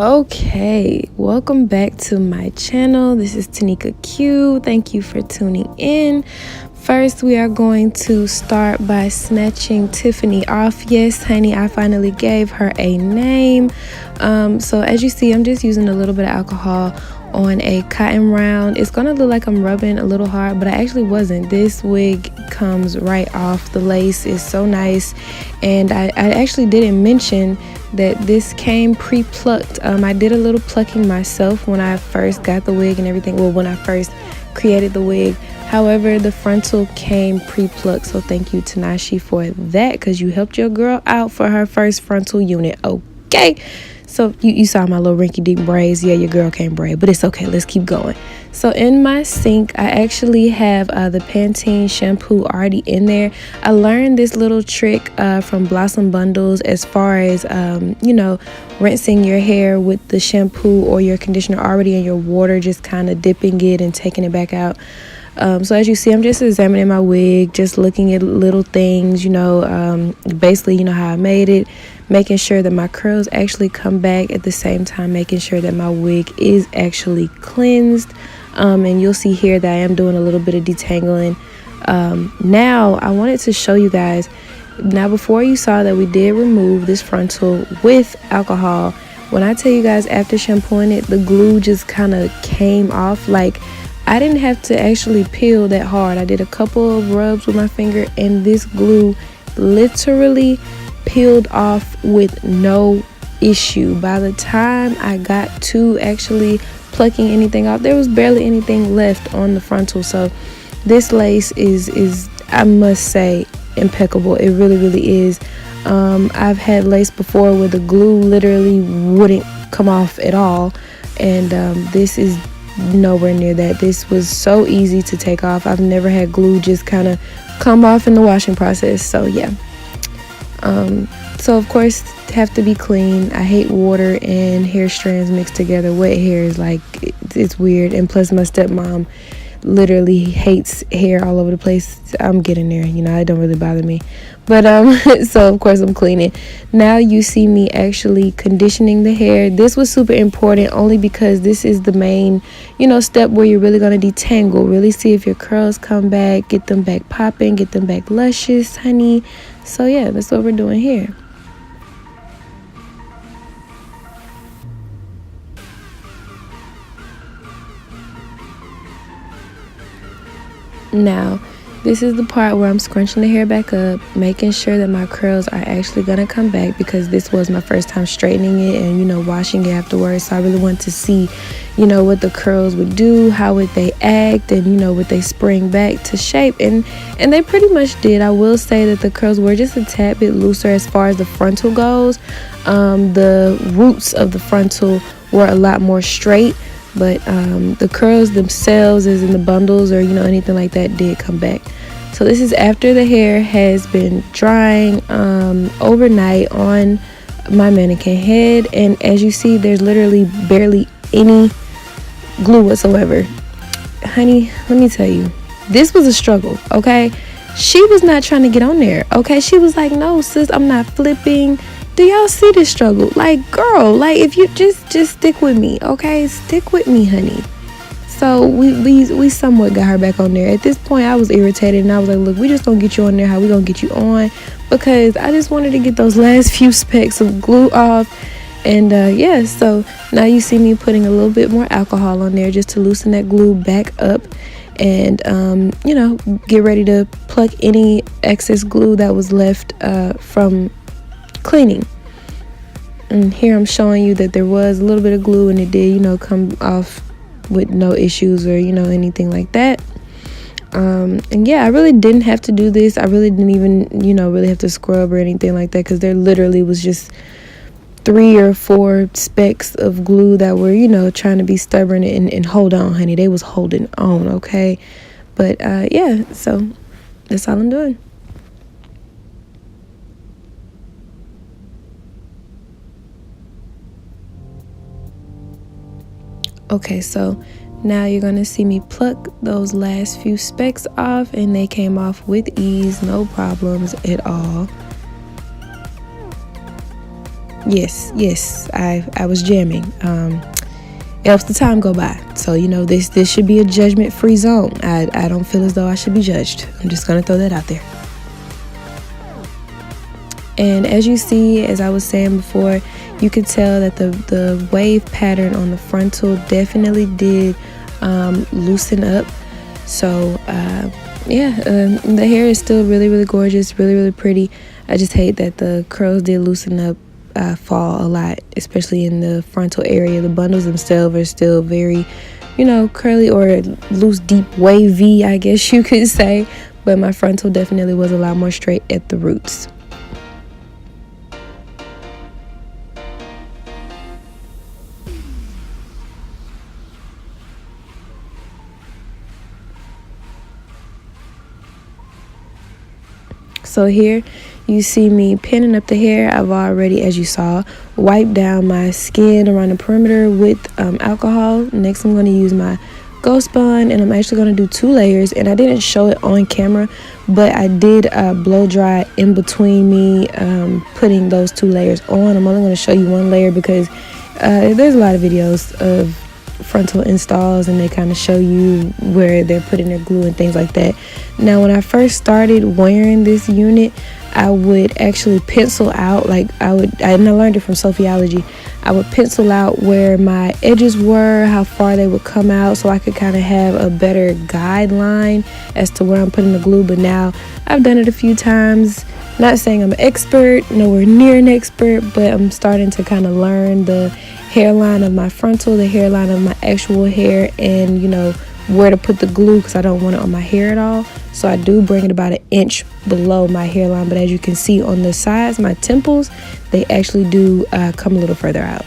Okay, welcome back to my channel. This is t.neka Q. Thank you for tuning in. First, we are going to start by snatching Tiffany off. Yes, honey, I finally gave her a name. So as you see, I'm just using a little bit of alcohol on a cotton round. It's gonna look like I'm rubbing a little hard, but I actually wasn't. This wig comes right off. The lace is so nice, and I actually didn't mention that this came pre-plucked. I did a little plucking myself when I first got the wig and everything. Well, when I first created the wig. However, the frontal came pre-plucked, so thank you, Tinashe, for that, because you helped your girl out for her first frontal unit. Okay, so you saw my little rinky-dink braids. Yeah, your girl can't braid, but it's okay. Let's keep going. So in my sink, I actually have the Pantene shampoo already in there. I learned this little trick from Blossom Bundles as far as, rinsing your hair with the shampoo or your conditioner already in your water, just kind of dipping it and taking it back out. So as you see, I'm just examining my wig, just looking at little things, basically, how I made it, making sure that my curls actually come back at the same time, making sure that my wig is actually cleansed. And you'll see here that I am doing a little bit of detangling. Now I wanted to show you guys, now before you saw that we did remove this frontal with alcohol, when I tell you guys after shampooing it, the glue just kind of came off. Like, I didn't have to actually peel that hard. I did a couple of rubs with my finger and this glue literally peeled off with no issue. By the time I got to actually plucking anything off, there was barely anything left on the frontal. So this lace is I must say, impeccable. It really is. I've had lace before where the glue literally wouldn't come off at all, and this is nowhere near that. This was so easy to take off. I've never had glue just kind of come off in the washing process. So yeah, so of course have to be clean. I hate water and hair strands mixed together. Wet hair is like, it's weird, and plus my stepmom literally hates hair all over the place. I'm getting there, it don't really bother me, but so of course I'm cleaning. Now you see me actually conditioning the hair. This was super important only because this is the main step where you're really going to detangle, really see if your curls come back, get them back popping, get them back luscious, honey. So yeah, that's what we're doing here. Now, this is the part where I'm scrunching the hair back up, making sure that my curls are actually going to come back, because this was my first time straightening it and, washing it afterwards. So I really want to see, what the curls would do, how would they act, and, would they spring back to shape. And they pretty much did. I will say that the curls were just a tad bit looser as far as the frontal goes. The roots of the frontal were a lot more straight. But the curls themselves, as in the bundles or anything like that, did come back. So this is after the hair has been drying overnight on my mannequin head, and as you see, there's literally barely any glue whatsoever. Honey, let me tell you, this was a struggle. Okay, she was not trying to get on there. Okay, she was like, no sis, I'm not flipping. Do y'all see this struggle? Like, girl, like, if you just stick with me, okay? Stick with me, honey. So we somewhat got her back on there. At this point, I was irritated, and I was like, look, we just gonna get you on there. How we gonna get you on? Because I just wanted to get those last few specks of glue off. And yeah, so now you see me putting a little bit more alcohol on there just to loosen that glue back up, and get ready to pluck any excess glue that was left from cleaning. And here I'm showing you that there was a little bit of glue, and it did come off with no issues or anything like that. And yeah, I really didn't have to do this. I really didn't even really have to scrub or anything like that, because there literally was just 3 or 4 specks of glue that were trying to be stubborn and hold on, honey. They was holding on. Okay, but yeah, so that's all I'm doing. Okay, so now you're going to see me pluck those last few specks off, and they came off with ease, no problems at all. Yes, I was jamming. It helps the time go by. So, you know, this should be a judgment-free zone. I don't feel as though I should be judged. I'm just going to throw that out there. And as you see, as I was saying before, you could tell that the wave pattern on the frontal definitely did loosen up. So, the hair is still really, really gorgeous, really, really pretty. I just hate that the curls did loosen up, fall a lot, especially in the frontal area. The bundles themselves are still very, you know, curly or loose, deep, wavy, I guess you could say. But my frontal definitely was a lot more straight at the roots. So here you see me pinning up the hair. I've already, as you saw, wiped down my skin around the perimeter with alcohol. Next I'm going to use my ghost bond, and I'm actually going to do 2 layers. And I didn't show it on camera, but I did blow dry in between me putting those 2 layers on. I'm only going to show you 1 layer because there's a lot of videos of frontal installs and they kind of show you where they're putting their glue and things like that. Now, when I first started wearing this unit, I would actually pencil out, and I learned it from Sophiology. I would pencil out where my edges were, how far they would come out, so I could kind of have a better guideline as to where I'm putting the glue. But now I've done it a few times. Not saying I'm an expert, nowhere near an expert, but I'm starting to kind of learn the hairline of my frontal, the hairline of my actual hair, and, you know, where to put the glue because I don't want it on my hair at all. So I do bring it about 1 inch below my hairline, but as you can see on the sides, my temples, they actually do come a little further out.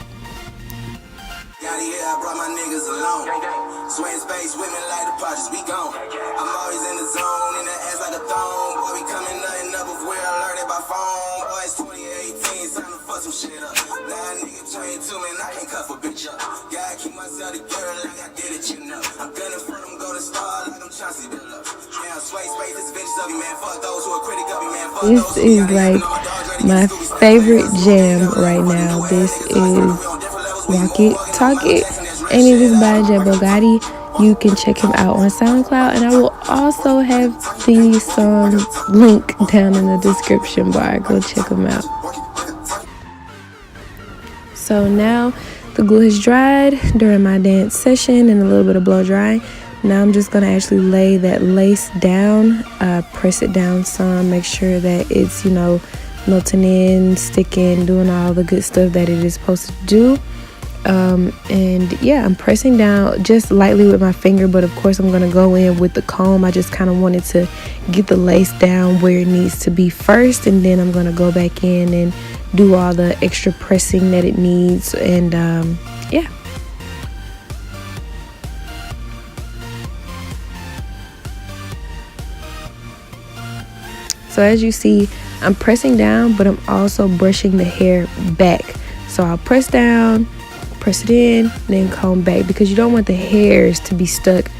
This is like my favorite jam right now. This is Walk It, Talk It, and it is by Jebo Gotti. You can check him out on SoundCloud, and I will also have the song link down in the description bar. Go check him out. So now the glue has dried during my dance session and a little bit of blow drying. Now I'm just going to actually lay that lace down, press it down some, make sure that it's, you know, melting in, sticking, doing all the good stuff that it is supposed to do. And yeah, I'm pressing down just lightly with my finger, but of course I'm going to go in with the comb. I just kind of wanted to get the lace down where it needs to be first, and then I'm going to go back in and do all the extra pressing that it needs. And yeah. So as you see, I'm pressing down, but I'm also brushing the hair back. So I'll press down, press it in, then comb back, because you don't want the hairs to be stuck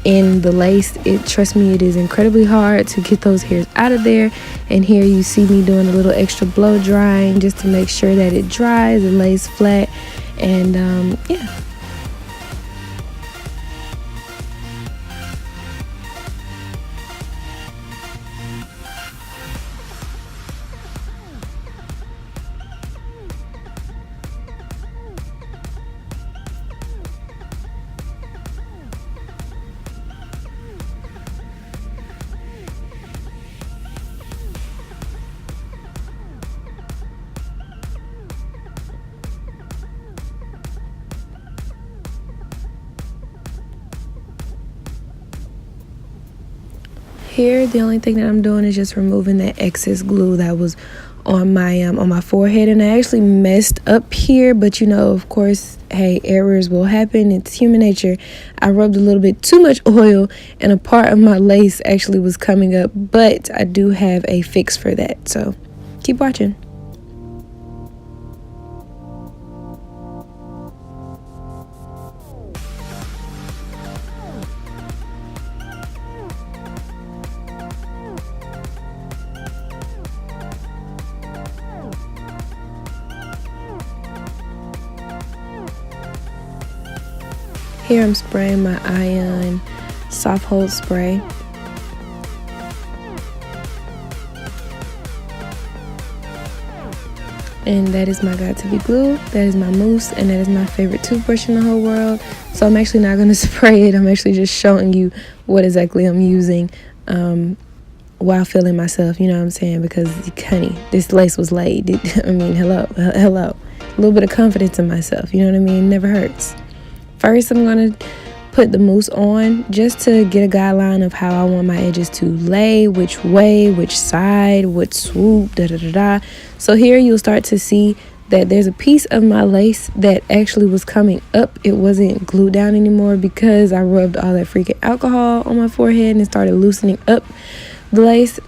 in the lace. Trust me, it is incredibly hard to get those hairs out of there. And here you see me doing a little extra blow drying just to make sure that it dries, it lays flat, and yeah. Here, the only thing that I'm doing is just removing that excess glue that was on my forehead, and I actually messed up here, but you know, of course, hey, errors will happen. It's human nature. I rubbed a little bit too much oil, and a part of my lace actually was coming up, but I do have a fix for that, so keep watching. Here I'm spraying my Ion soft hold spray. And that is my Got To Be glue, that is my mousse, and that is my favorite toothbrush in the whole world. So I'm actually not going to spray it. I'm actually just showing you what exactly I'm using while feeling myself, you know what I'm saying? Because, honey, this lace was laid. I mean, hello. A little bit of confidence in myself, you know what I mean? Never hurts. First, I'm going to put the mousse on just to get a guideline of how I want my edges to lay, which way, which side, what swoop, da-da-da-da. So here you'll start to see that there's a piece of my lace that actually was coming up. It wasn't glued down anymore because I rubbed all that freaking alcohol on my forehead and started loosening up the lace.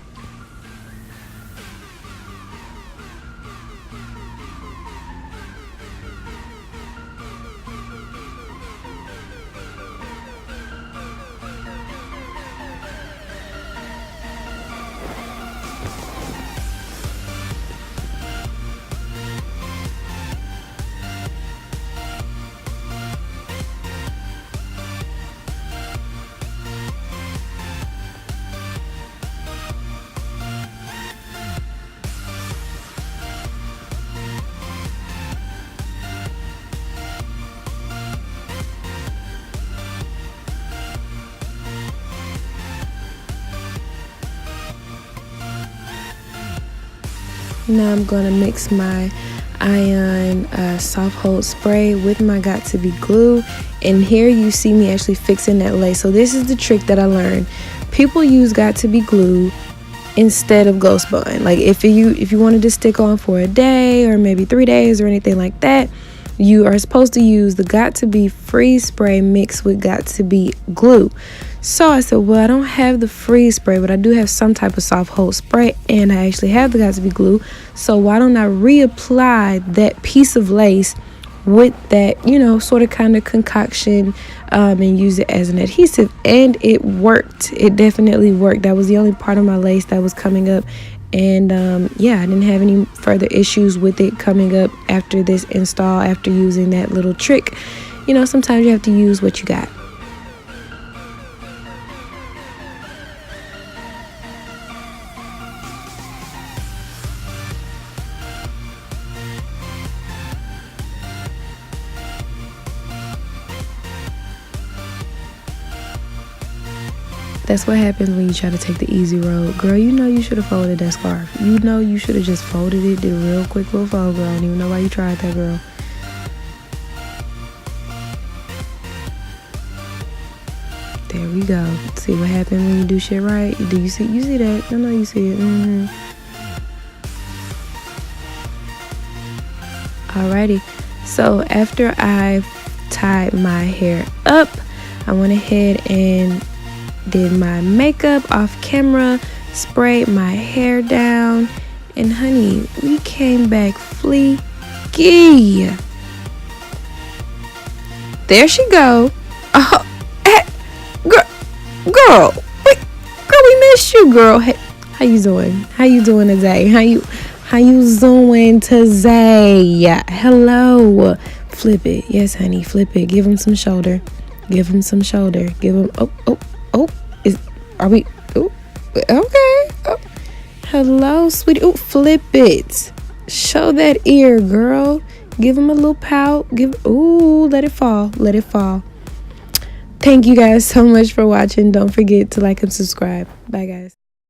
Now I'm going to mix my Ion soft hold spray with my Got To Be glue. And here you see me actually fixing that lace. So this is the trick that I learned. People use Got To Be glue instead of Ghost Bond. Like if you wanted to stick on for a day or maybe 3 days or anything like that, you are supposed to use the Got To Be freeze spray mixed with Got To Be glue. So I said, well, I don't have the freeze spray, but I do have some type of soft hold spray, and I actually have the Got To Be glue. So why don't I reapply that piece of lace with that, you know, sort of kind of concoction and use it as an adhesive? And it worked. It definitely worked. That was the only part of my lace that was coming up. And yeah, I didn't have any further issues with it coming up after this install, after using that little trick. You know, sometimes you have to use what you got. That's what happens when you try to take the easy road. Girl, you know you should have folded that scarf. You know you should have just folded it, did a real quick little fold, girl. I don't even know why you tried that, girl. There we go. See what happens when you do shit right? Do you see that? I know you see it. Alrighty. So after I tied my hair up, I went ahead and did my makeup off camera, sprayed my hair down, and honey, we came back fleeky. There she go. Oh, hey, girl, wait, girl, we missed you, girl. Hey, how you doing? How you doing today? How you doing today? Hello. Flip it. Yes, honey, flip it. Give him some shoulder. Give him some shoulder. Give him. Oh. Are we? Oh, okay. Oh. Hello, sweetie. Oh, flip it. Show that ear, girl. Give him a little pout. Let it fall. Let it fall. Thank you guys so much for watching. Don't forget to like and subscribe. Bye, guys.